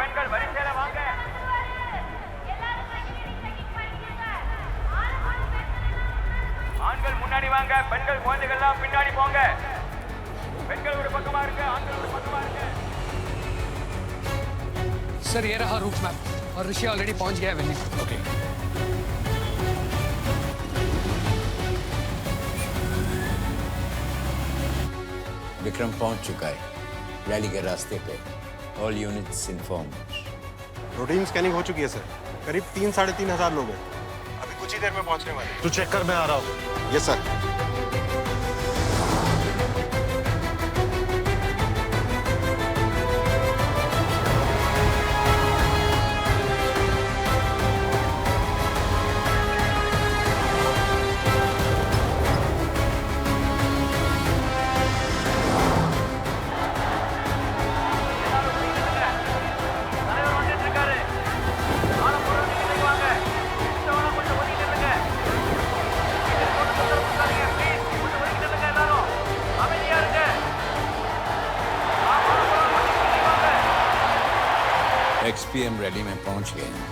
பெண்கள் வரிசையில வாங்க. ஆண்கள் முன்னாடி வாங்க, பெண்கள் குழந்தைகள்லாம் பின்னாடி போங்க. பெண்கள் ஒரு பக்கமா இருங்க, ஆண்கள் ஒரு பக்கமா இருங்க. सर ये रहा रूट मैप और ऋषि ऑलरेडी पहुंच गया है वेन्यू। ओके विक्रम पहुंच चुका है रैली के रास्ते पे। All units inform. Routine scanning हो चुकी है सर। करीब 3-3,500 लोग हैं। अभी कुछ ही देर में पहुंचने वाले। तू चेक कर, मैं आ रहा हूँ। Yes sir. XPM रैली में पहुंच गए हैं।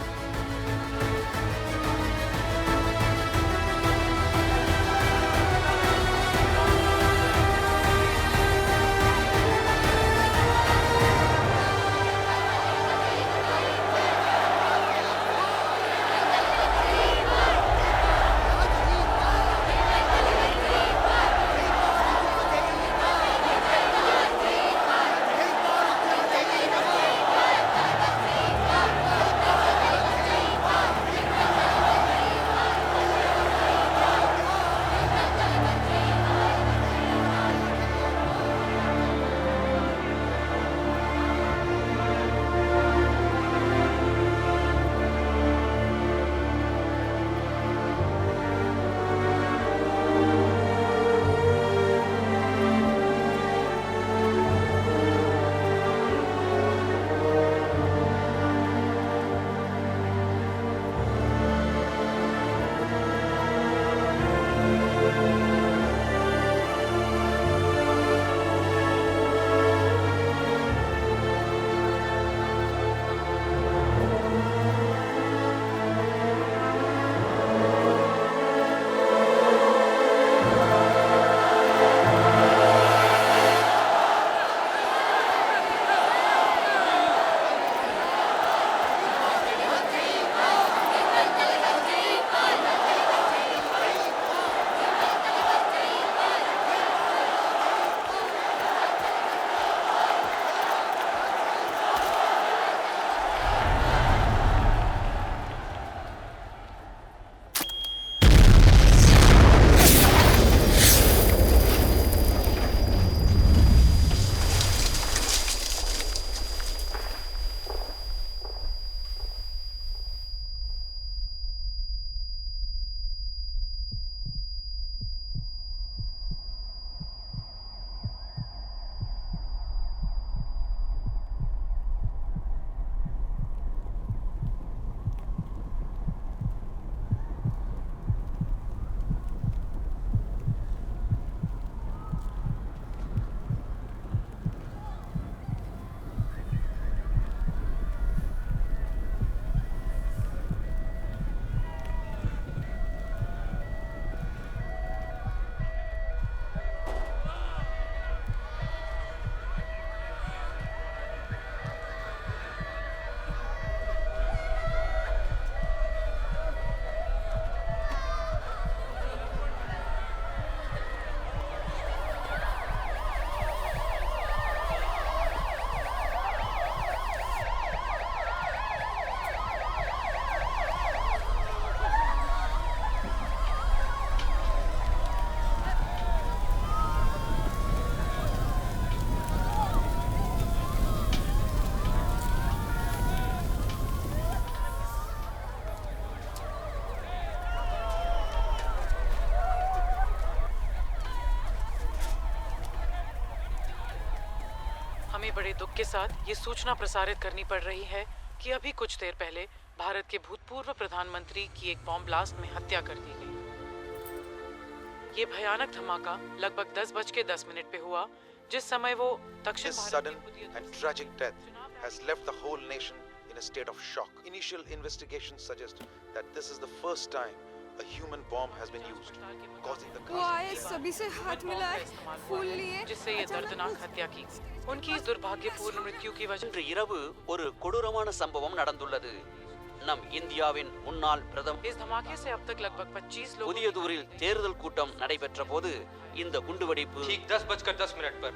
हमें बड़े दुख के साथ ये सूचना प्रसारित करनी पड़ रही है कि अभी कुछ देर पहले भारत के भूतपूर्व प्रधानमंत्री की एक बॉम्ब ब्लास्ट में हत्या कर दी गई। ये भयानक धमाका लगभग 10:10 पे हुआ, जिस समय वो दक्षिण This sudden and tragic death has left the whole nation in a state of shock. Initial investigations suggest that this is the first time a human bomb has been used, causing the वो आए, सभी से हाथ मिलाए, फूल लिए, जिससे ये दर्दनाक हत्या की। उनकी इस दुर्भाग्यपूर्ण मृत्यु की वजह இன்று இரவு ஒரு கொடூரமான சம்பவம் நடந்துள்ளது. நம் இந்தியாவின் முன்னாள் பிரதமர் इस धमाके से अब तक लगभग 25 लोग புதியதூரில் தேர்தல் கூட்டம் நடைபெற்ற போது இந்த குண்டுவெடிப்பு ठीक 10:10 पर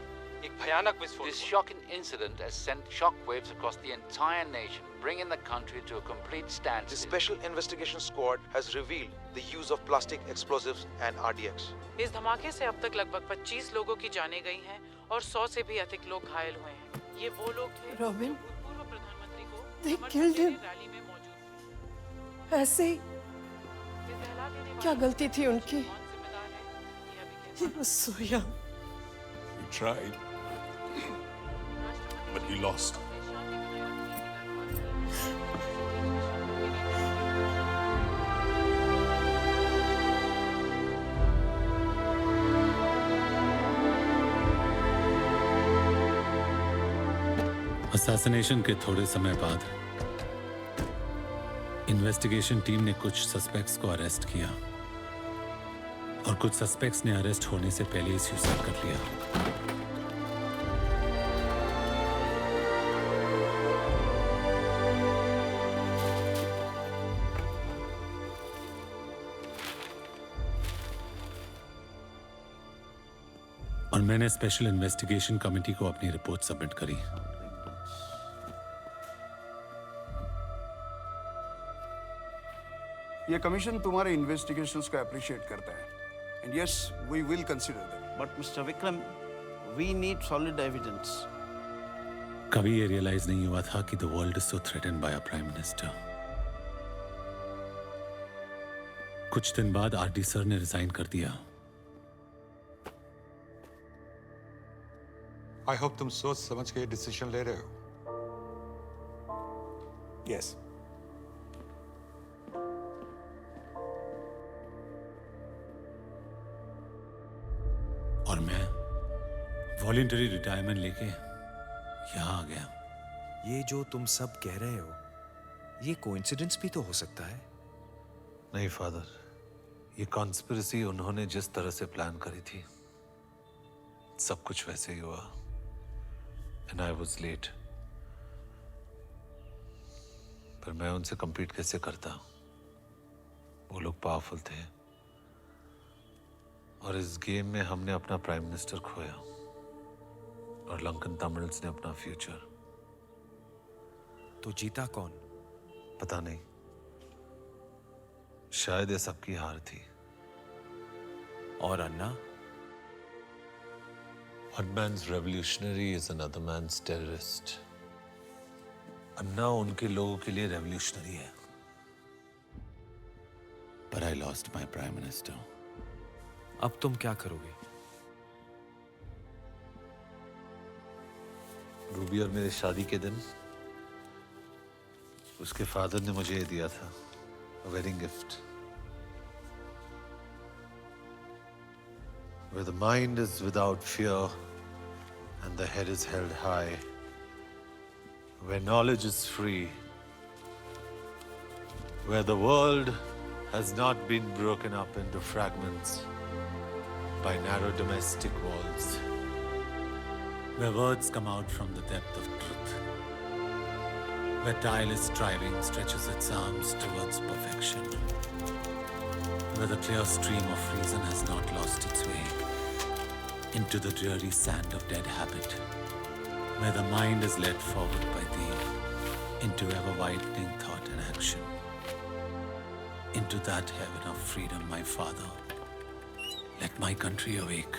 एक भयानक विस्फोट। This shocking incident has sent shockwaves across the entire nation, bringing the country to a complete The standstill. Special Investigation Squad has revealed the use of plastic explosives and RDX. इस धमाके से अब तक लगभग 25 लोगों की जानें गई हैं और 100 से भी अधिक लोग घायल हुए हैं। ये वो लोग थे Robin, जो पूर्व प्रधानमंत्री को they समर्थन killed देने him. रैली में मौजूद थे। ऐसे ही ये दहला देने क्या वाला गलती थी उनकी? कौन जिम्मेदार है, ये अभी He was so young. We tried, but we lost. Assassination के थोड़े समय बाद इन्वेस्टिगेशन टीम ने कुछ सस्पेक्ट्स को अरेस्ट किया और कुछ सस्पेक्ट्स ने अरेस्ट होने से पहले ही सुसाइड कर लिया। और मैंने स्पेशल इन्वेस्टिगेशन कमेटी को अपनी रिपोर्ट सबमिट करी। ये कमीशन तुम्हारे इन्वेस्टिगेशंस को अप्रिशिएट करता है and yes we will consider that but mister Vikram we need solid evidence कभी ये रियलाइज नहीं हुआ था कि the world is so threatened by a prime minister. कुछ दिन बाद आरडी सर ने रिजाइन कर दिया। आई होप तुम सोच समझ के डिसीजन ले रहे हो। यस और मैं वॉलंटरी रिटायरमेंट लेके यहाँ आ गया। ये जो तुम सब कह रहे हो, ये कोइंसिडेंस भी तो हो सकता है। नहीं फादर, ये कॉन्स्पिरेसी उन्होंने जिस तरह से प्लान करी थी, सब कुछ वैसे ही हुआ। And I was late. पर मैं उनसे compete कैसे करता? वो लोग पावरफुल थे और इस गेम में हमने अपना प्राइम मिनिस्टर खोया और लंकन तमिल्स ने अपना फ्यूचर। तो जीता कौन? पता नहीं, शायद ये सबकी हार थी। और अन्ना? One man's revolutionary is another man's terrorist. अन्ना उनके लोगों के लिए रेवोल्यूशनरी है। But I lost my prime minister. अब तुम क्या करोगे? रूबी और मेरे शादी के दिन उसके फादर ने मुझे ये दिया था, wedding gift. Where the mind is without fear and the head is held high, where knowledge is free, where the world has not been broken up into fragments by narrow domestic walls, where words come out from the depth of truth, where tireless striving stretches its arms towards perfection, where the clear stream of reason has not lost its way into the dreary sand of dead habit, where the mind is led forward by thee into ever-widening thought and action, into that heaven of freedom, my Father. Let my country awake.